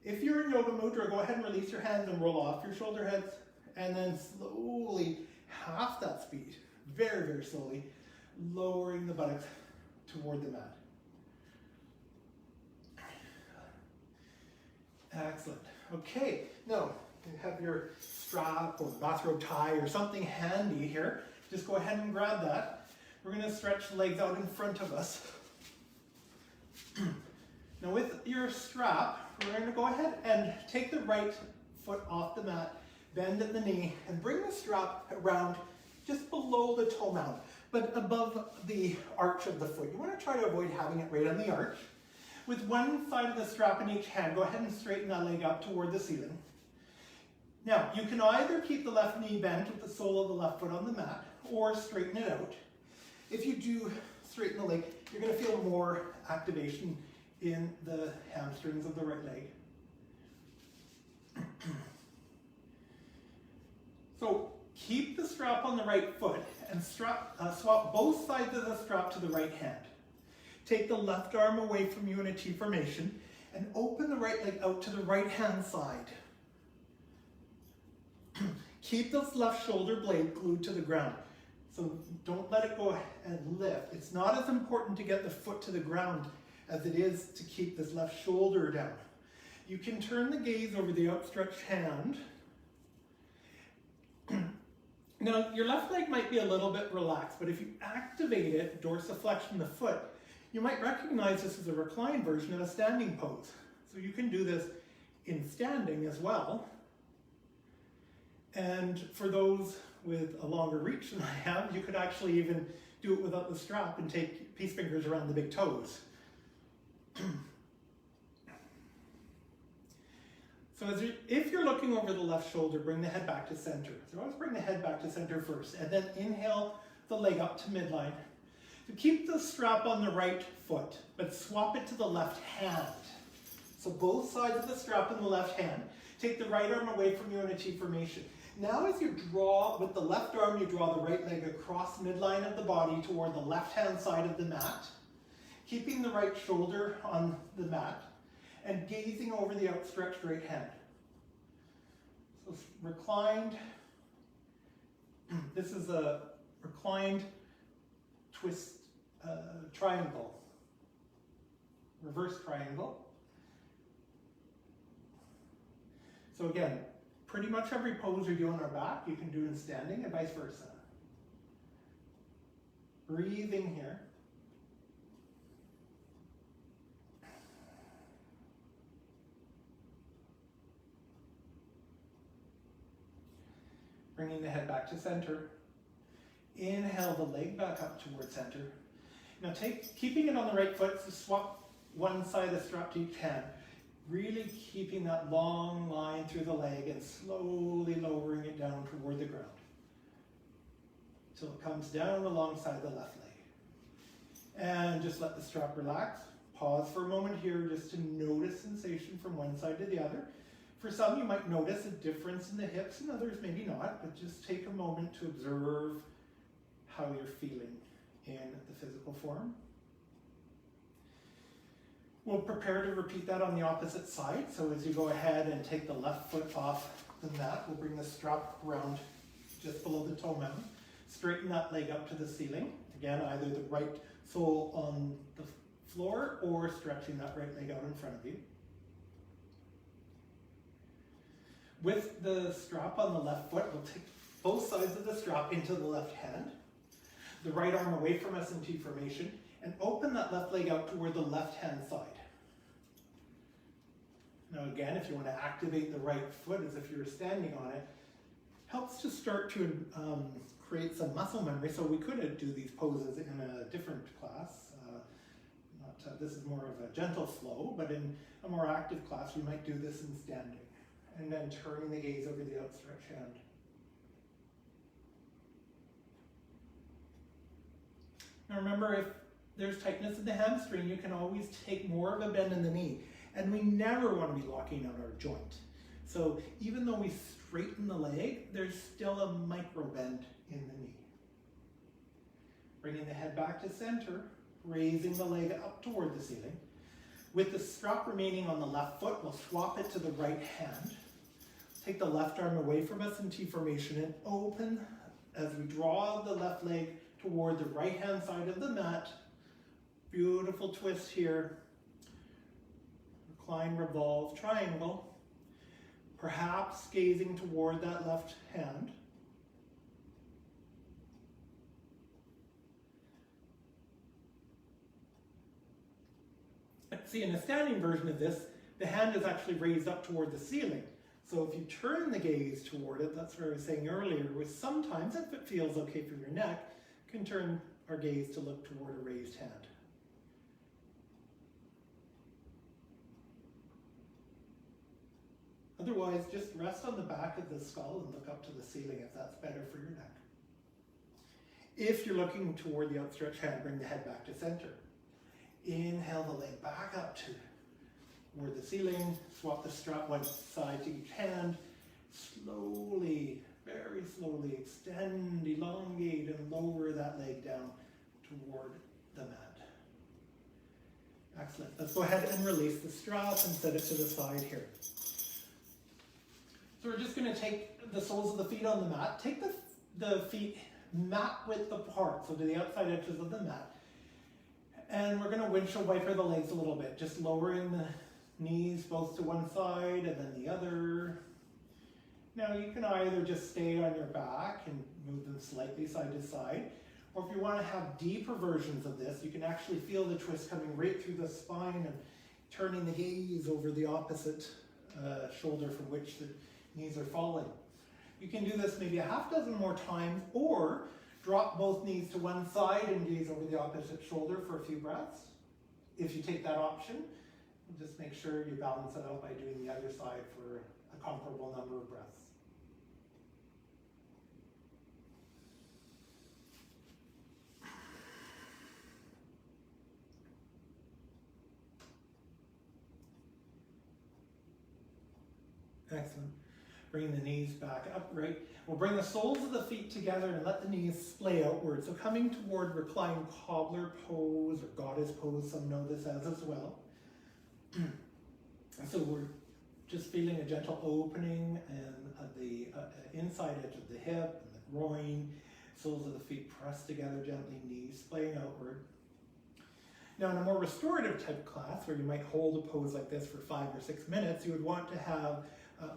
If you're in yoga mudra, go ahead and release your hands and roll off your shoulder heads, and then slowly, half that speed, very, very slowly, lowering the buttocks toward the mat. Excellent. Okay, now you have your strap or bathrobe tie or something handy here. Just go ahead and grab that. We're going to stretch the legs out in front of us. Now with your strap, we're going to go ahead and take the right foot off the mat, bend at the knee, and bring the strap around just below the toe mount, but above the arch of the foot. You want to try to avoid having it right on the arch. With one side of the strap in each hand, go ahead and straighten that leg up toward the ceiling. Now, you can either keep the left knee bent with the sole of the left foot on the mat, or straighten it out. If you do straighten the leg, you're going to feel more activation in the hamstrings of the right leg. So keep the strap on the right foot and swap both sides of the strap to the right hand. Take the left arm away from you in a T formation and open the right leg out to the right hand side. Keep this left shoulder blade glued to the ground. So don't let it go and lift. It's not as important to get the foot to the ground as it is to keep this left shoulder down. You can turn the gaze over the outstretched hand. Now, your left leg might be a little bit relaxed, but if you activate it, dorsiflexion the foot, You might recognize this as a reclined version of a standing pose. So you can do this in standing as well. And for those with a longer reach than I have, you could actually even do it without the strap and take peace fingers around the big toes. So if you're looking over the left shoulder, bring the head back to center. So always bring the head back to center first, and then inhale the leg up to midline. So keep the strap on the right foot, but swap it to the left hand. So both sides of the strap in the left hand. Take the right arm away from you in a T formation. Now as you draw, with the left arm, you draw the right leg across midline of the body toward the left-hand side of the mat, keeping the right shoulder on the mat, and gazing over the outstretched right hand. So reclined, this is a reclined twist triangle, reverse triangle. So again, pretty much every pose we do on our back, you can do in standing and vice versa. Breathing here. Bringing the head back to center. Inhale the leg back up towards center. Now keeping it on the right foot, so swap one side of the strap to each hand. Really keeping that long line through the leg and slowly lowering it down toward the ground. Till it comes down alongside the left leg. And just let the strap relax. Pause for a moment here just to notice sensation from one side to the other. For some, you might notice a difference in the hips, and others maybe not, but just take a moment to observe how you're feeling in the physical form. We'll prepare to repeat that on the opposite side. So as you go ahead and take the left foot off the mat, we'll bring the strap around just below the toe mound. Straighten that leg up to the ceiling. Again, either the right sole on the floor or stretching that right leg out in front of you. With the strap on the left foot, we'll take both sides of the strap into the left hand, the right arm away from us in T formation, and open that left leg out toward the left-hand side. Now again, if you want to activate the right foot as if you were standing on it, helps to start to create some muscle memory. So we could do these poses in a different class. This is more of a gentle flow, but in a more active class, we might do this in standing. And then turning the gaze over the outstretched hand. Now remember, if there's tightness in the hamstring, you can always take more of a bend in the knee. And we never want to be locking out our joint. So even though we straighten the leg, there's still a micro bend in the knee. Bringing the head back to center, raising the leg up toward the ceiling. With the strap remaining on the left foot, we'll swap it to the right hand. Take the left arm away from us in T formation and open as we draw the left leg toward the right hand side of the mat. Beautiful twist here. Recline, revolve, triangle. Perhaps gazing toward that left hand. See, in a standing version of this, the hand is actually raised up toward the ceiling. So if you turn the gaze toward it, that's what I was saying earlier, was sometimes, if it feels okay for your neck, can turn our gaze to look toward a raised hand. Otherwise, just rest on the back of the skull and look up to the ceiling if that's better for your neck. If you're looking toward the outstretched hand, bring the head back to center. Inhale the leg back up toward the ceiling. Swap the strap one side to each hand. Slowly, very slowly extend, elongate, and lower that leg down toward the mat. Excellent. Let's go ahead and release the strap and set it to the side here. So we're just going to take the soles of the feet on the mat. Take the feet mat width apart, so to the outside edges of the mat. And we're going to windshield wiper the legs a little bit, just lowering the knees both to one side and then the other. Now you can either just stay on your back and move them slightly side to side, Or if you want to have deeper versions of this, you can actually feel the twist coming right through the spine and turning the gaze over the opposite shoulder from which the knees are falling. You can do this maybe a half dozen more times, or drop both knees to one side and gaze over the opposite shoulder for a few breaths. If you take that option, just make sure you balance it out by doing the other side for a comparable number of breaths. Excellent. Bringing the knees back upright. We'll bring the soles of the feet together and let the knees splay outward. So coming toward reclined cobbler pose or goddess pose, some know this as well. So we're just feeling a gentle opening and the inside edge of the hip and the groin, soles of the feet pressed together gently, knees splaying outward. Now in a more restorative type class where you might hold a pose like this for 5 or 6 minutes, you would want to have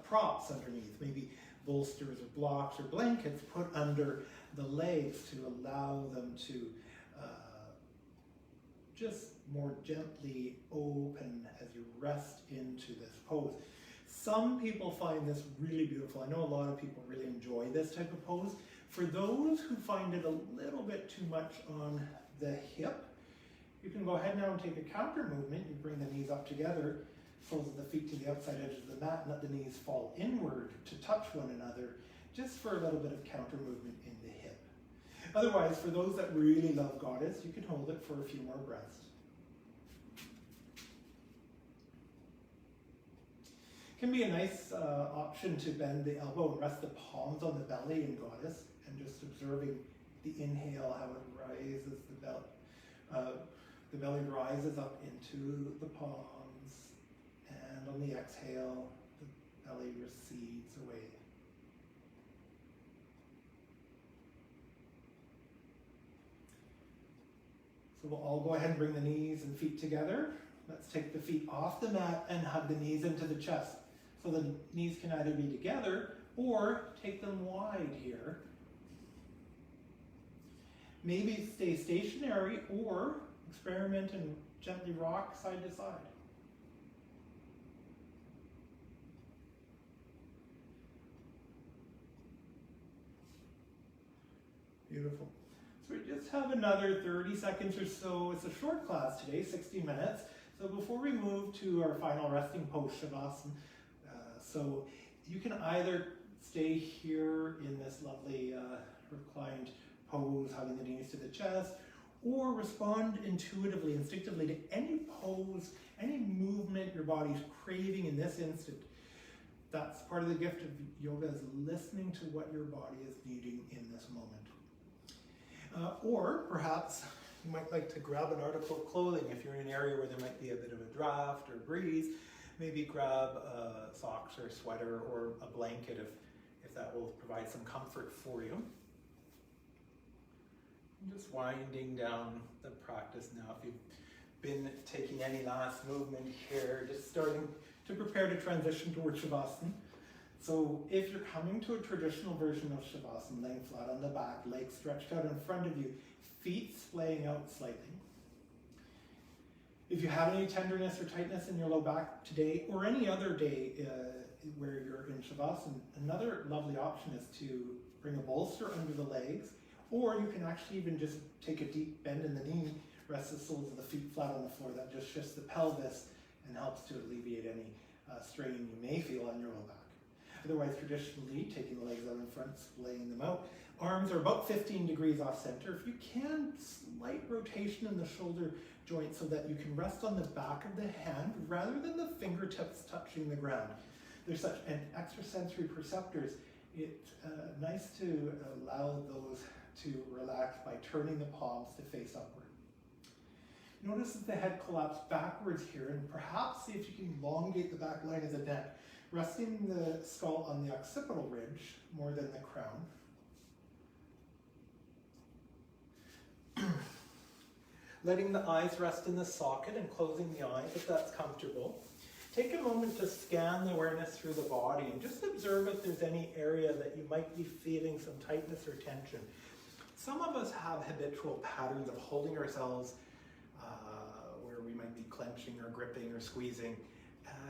props underneath, maybe bolsters or blocks or blankets put under the legs to allow them to just more gently open as you rest into this pose. Some people find this really beautiful. I know a lot of people really enjoy this type of pose. For those who find it a little bit too much on the hip, you can go ahead now and take a counter movement. You bring the knees up together, soles of the feet to the outside edge of the mat, and let the knees fall inward to touch one another, just for a little bit of counter movement in the hip. Otherwise, for those that really love goddess, you can hold it for a few more breaths. It can be a nice option to bend the elbow and rest the palms on the belly in goddess, and just observing the inhale, how it rises, the belly rises up into the palms, and on the exhale, the belly recedes away. So we'll all go ahead and bring the knees and feet together. Let's take the feet off the mat and hug the knees into the chest. So the knees can either be together or take them wide here. Maybe stay stationary or experiment and gently rock side to side. Beautiful. So we just have another 30 seconds or so. It's a short class today, 60 minutes. So before we move to our final resting pose, Shavasana, so you can either stay here in this lovely reclined pose, hugging the knees to the chest, or respond intuitively, instinctively to any pose, any movement your body's craving in this instant. That's part of the gift of yoga, is listening to what your body is needing in this moment. Or perhaps you might like to grab an article of clothing if you're in an area where there might be a bit of a draft or breeze. Maybe grab socks or a sweater or a blanket if that will provide some comfort for you. I'm just winding down the practice now. If you've been taking any last movement here, just starting to prepare to transition towards Shavasana. So if you're coming to a traditional version of Shavasana, laying flat on the back, legs stretched out in front of you, feet splaying out slightly. If you have any tenderness or tightness in your low back today, or any other day where you're in Shavasana, another lovely option is to bring a bolster under the legs, or you can actually even just take a deep bend in the knee, rest the soles of the feet flat on the floor. That just shifts the pelvis and helps to alleviate any strain you may feel on your low back. Otherwise, traditionally, taking the legs out in front, splaying them out. Arms are about 15 degrees off center. If you can, slight rotation in the shoulder joint so that you can rest on the back of the hand rather than the fingertips touching the ground. There's such an extrasensory perceptors. It's nice to allow those to relax by turning the palms to face upward. Notice that the head collapsed backwards here, and perhaps see if you can elongate the back line of the neck, resting the skull on the occipital ridge more than the crown. Letting the eyes rest in the socket and closing the eyes if that's comfortable. Take a moment to scan the awareness through the body and just observe if there's any area that you might be feeling some tightness or tension. Some of us have habitual patterns of holding ourselves where we might be clenching or gripping or squeezing.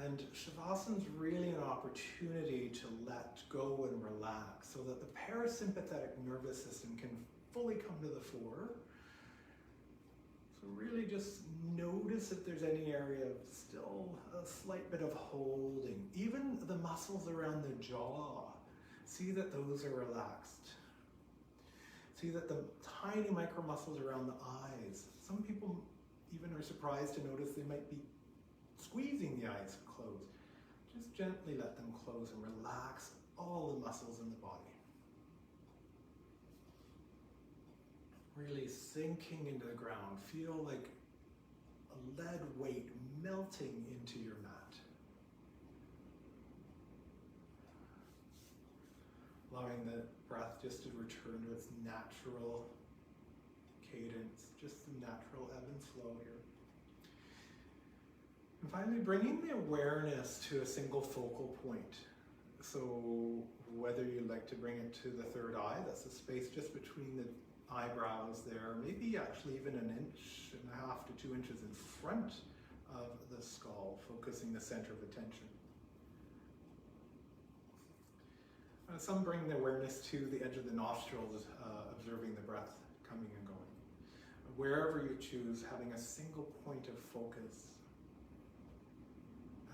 And Shavasana is really an opportunity to let go and relax so that the parasympathetic nervous system can fully come to the fore. So really just notice if there's any area of still a slight bit of holding. Even the muscles around the jaw, see that those are relaxed. See that the tiny micro muscles around the eyes, some people even are surprised to notice they might be squeezing the eyes closed. Just gently let them close and relax all the muscles in the body. Really sinking into the ground. Feel like a lead weight melting into your mat. Allowing the breath just to return to its natural cadence, just the natural ebb and flow here. And finally, bringing the awareness to a single focal point. So whether you'd like to bring it to the third eye, that's the space just between the eyebrows there, maybe actually even 1.5 to 2 inches in front of the skull, focusing the center of attention. Some bring the awareness to the edge of the nostrils, observing the breath coming and going. Wherever you choose, having a single point of focus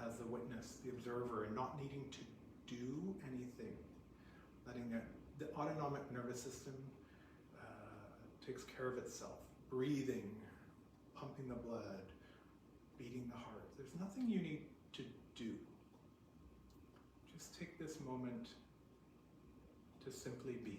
as the witness, the observer, and not needing to do anything. Letting the autonomic nervous system takes care of itself. Breathing, pumping the blood, beating the heart. There's nothing you need to do. Just take this moment to simply be.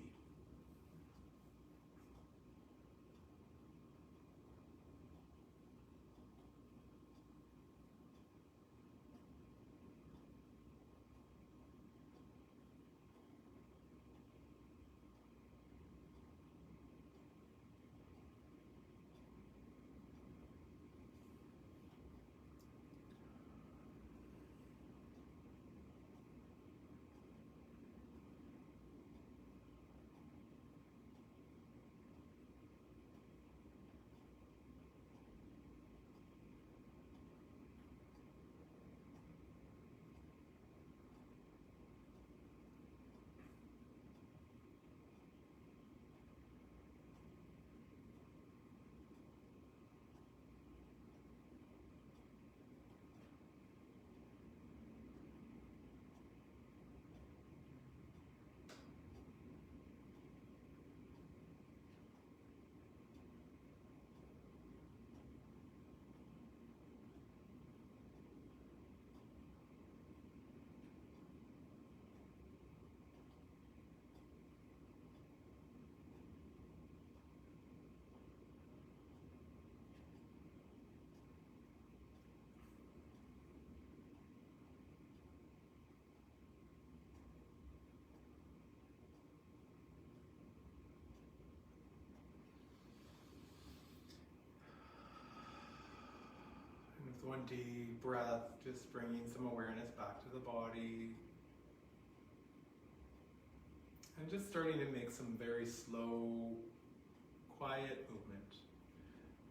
One deep breath, just bringing some awareness back to the body. And just starting to make some very slow, quiet movement.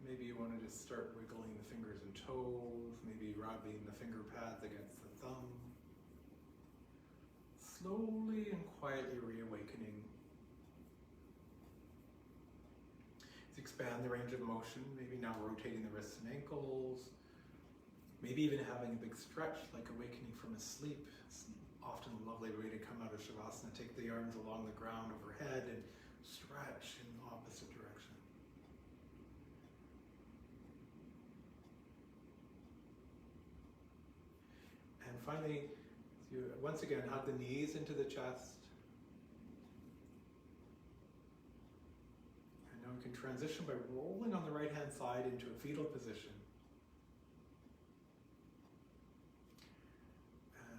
Maybe you want to just start wiggling the fingers and toes, maybe rubbing the finger pads against the thumb. Slowly and quietly reawakening. Let's expand the range of motion, maybe now rotating the wrists and ankles. Maybe even having a big stretch, like awakening from a sleep. It's often a lovely way to come out of Shavasana. Take the arms along the ground overhead and stretch in the opposite direction. And finally, you once again hug the knees into the chest. And now we can transition by rolling on the right hand side into a fetal position.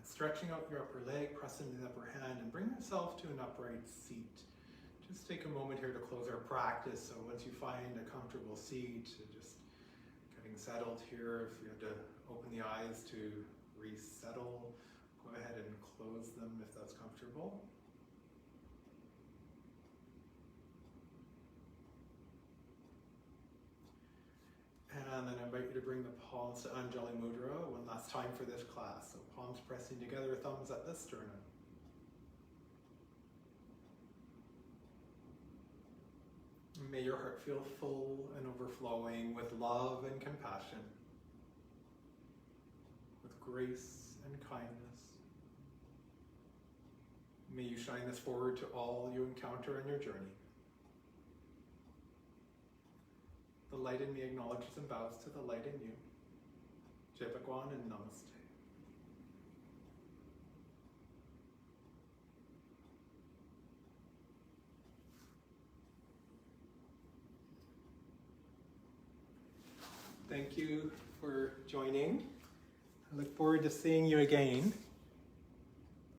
Stretching out your upper leg, pressing the upper hand, and bring yourself to an upright seat. Just take a moment here to close our practice. So once you find a comfortable seat, just getting settled here. If you have to open the eyes to resettle, go ahead and close them if that's comfortable. And then I invite you to bring the palms to Anjali Mudra one last time for this class. So palms pressing together, thumbs at the sternum. May your heart feel full and overflowing with love and compassion, with grace and kindness. May you shine this forward to all you encounter in your journey. The light in me acknowledges and bows to the light in you. Jai Bhagwan and Namaste. Thank you for joining. I look forward to seeing you again.